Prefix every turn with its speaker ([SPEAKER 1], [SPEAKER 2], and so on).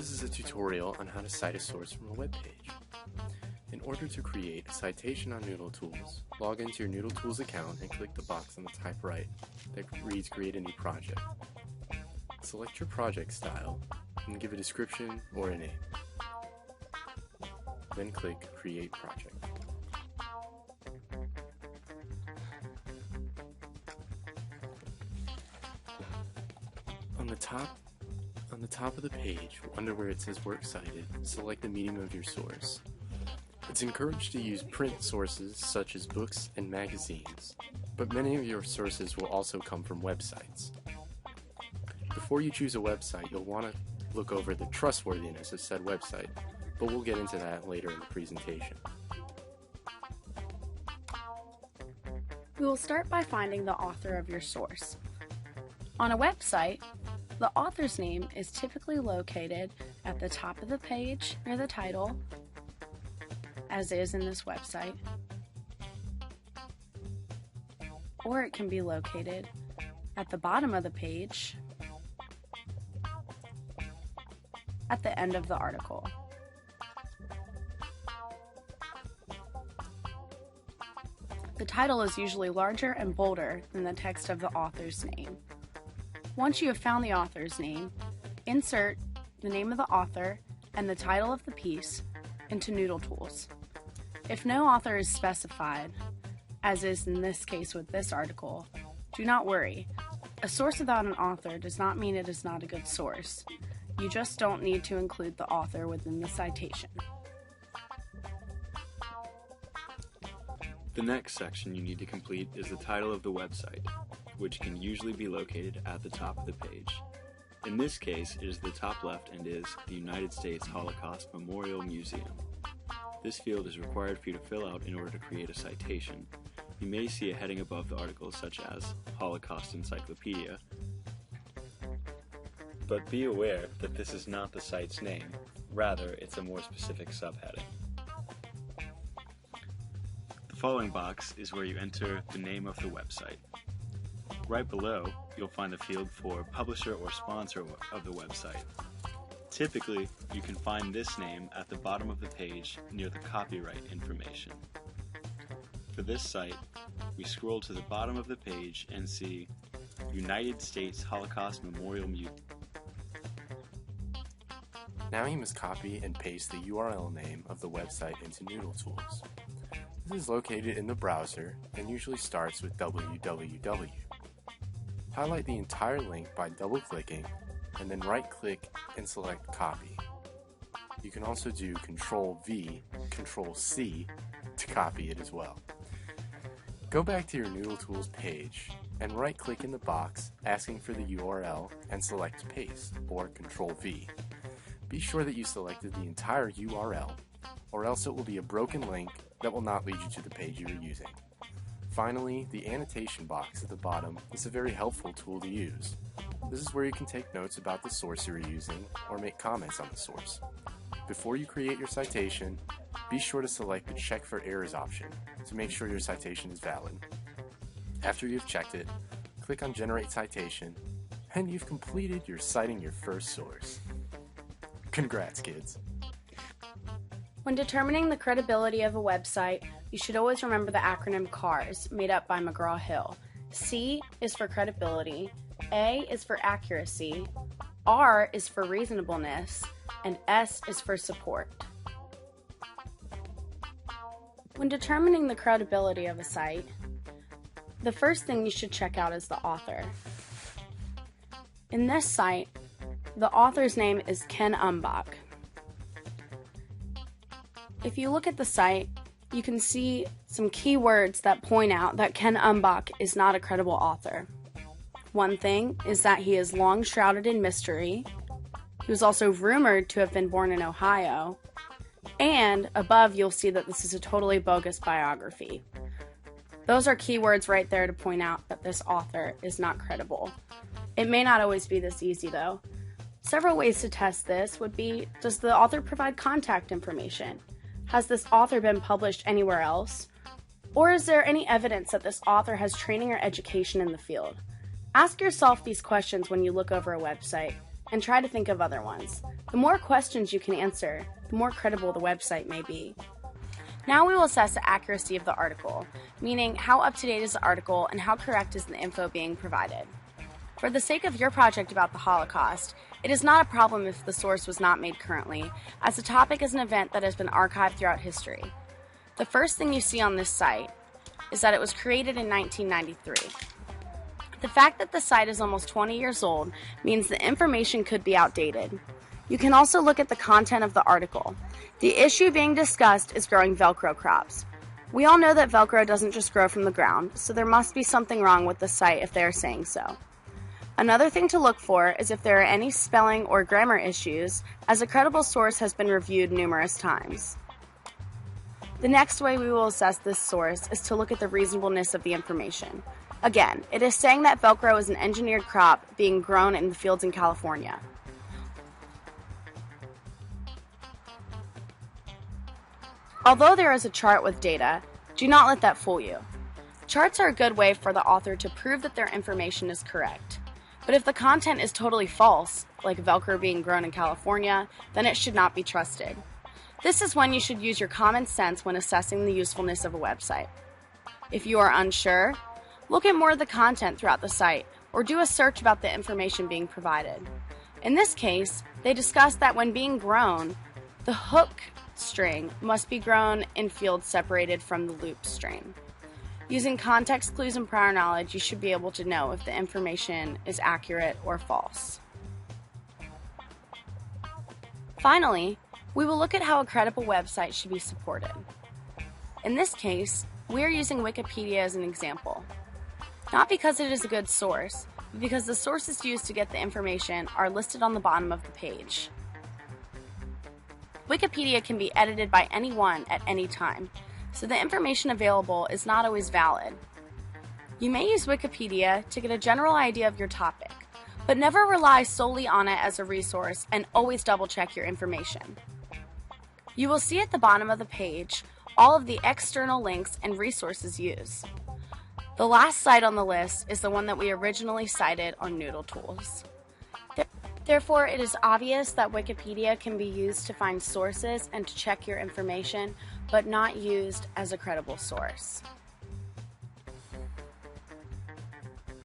[SPEAKER 1] This is a tutorial on how to cite a source from a web page. In order to create a citation on Noodle Tools, log into your Noodle Tools account and click the box on the top right that reads Create a New Project. Select your project style and give a description or a name. Then click Create Project. On the top of the page, under where it says Works Cited, select the medium of your source. It's encouraged to use print sources such as books and magazines, but many of your sources will also come from websites. Before you choose a website, you'll want to look over the trustworthiness of said website, but we'll get into that later in the presentation.
[SPEAKER 2] We will start by finding the author of your source. On a website, the author's name is typically located at the top of the page near the title, as is in this website, or it can be located at the bottom of the page at the end of the article. The title is usually larger and bolder than the text of the author's name. Once you have found the author's name, insert the name of the author and the title of the piece into Noodle Tools. If no author is specified, as is in this case with this article, do not worry. A source without an author does not mean it is not a good source. You just don't need to include the author within the citation.
[SPEAKER 3] The next section you need to complete is the title of the website, which can usually be located at the top of the page. In this case, it is the top left and is the United States Holocaust Memorial Museum. This field is required for you to fill out in order to create a citation. You may see a heading above the article such as Holocaust Encyclopedia, but be aware that this is not the site's name, rather it's a more specific subheading. The following box is where you enter the name of the website. Right below, you'll find the field for publisher or sponsor of the website. Typically, you can find this name at the bottom of the page near the copyright information. For this site, we scroll to the bottom of the page and see United States Holocaust Memorial Museum.
[SPEAKER 1] Now you must copy and paste the URL name of the website into Noodle Tools. This is located in the browser and usually starts with www. Highlight the entire link by double-clicking and then right-click and select Copy. You can also do Ctrl-V, Ctrl-C to copy it as well. Go back to your Noodle Tools page and right-click in the box asking for the URL and select Paste or Ctrl-V. Be sure that you selected the entire URL or else it will be a broken link that will not lead you to the page you are using. Finally, the annotation box at the bottom is a very helpful tool to use. This is where you can take notes about the source you are using or make comments on the source. Before you create your citation, be sure to select the Check for Errors option to make sure your citation is valid. After you've checked it, click on Generate Citation, and you've completed your citing your first source. Congrats, kids!
[SPEAKER 2] When determining the credibility of a website, you should always remember the acronym CARS, made up by McGraw-Hill. C is for credibility, A is for accuracy, R is for reasonableness, and S is for support. When determining the credibility of a site, the first thing you should check out is the author. In this site, the author's name is Ken Umbach. If you look at the site, you can see some keywords that point out that Ken Umbach is not a credible author. One thing is that he is long shrouded in mystery. He was also rumored to have been born in Ohio. And above, you'll see that this is a totally bogus biography. Those are keywords right there to point out that this author is not credible. It may not always be this easy, though. Several ways to test this would be, does the author provide contact information? Has this author been published anywhere else? Or is there any evidence that this author has training or education in the field? Ask yourself these questions when you look over a website. and try to think of other ones. The more questions you can answer, the more credible the website may be. Now we will assess the accuracy of the article, meaning how up-to-date is the article and how correct is the info being provided. For the sake of your project about the Holocaust, it is not a problem if the source was not made currently, as the topic is an event that has been archived throughout history. The first thing you see on this site is that it was created in 1993. The fact that the site is almost 20 years old means the information could be outdated. You can also look at the content of the article. The issue being discussed is growing Velcro crops. We all know that Velcro doesn't just grow from the ground, so there must be something wrong with the site if they are saying so. Another thing to look for is if there are any spelling or grammar issues, as a credible source has been reviewed numerous times. The next way we will assess this source is to look at the reasonableness of the information. Again, it is saying that Velcro is an engineered crop being grown in the fields in California. Although there is a chart with data, do not let that fool you. Charts are a good way for the author to prove that their information is correct. But if the content is totally false, like Velcro being grown in California, then it should not be trusted. This is when you should use your common sense when assessing the usefulness of a website. If you are unsure, look at more of the content throughout the site or do a search about the information being provided. In this case, they discuss that when being grown, the hook string must be grown in fields separated from the loop string. Using context clues and prior knowledge, you should be able to know if the information is accurate or false. Finally, we will look at how a credible website should be supported. In this case, we are using Wikipedia as an example. Not because it is a good source, but because the sources used to get the information are listed on the bottom of the page. Wikipedia can be edited by anyone at any time, so the information available is not always valid. You may use Wikipedia to get a general idea of your topic, but never rely solely on it as a resource and always double-check your information. You will see at the bottom of the page all of the external links and resources used. The last site on the list is the one that we originally cited on Noodle Tools. Therefore, it is obvious that Wikipedia can be used to find sources and to check your information, but not used as a credible source.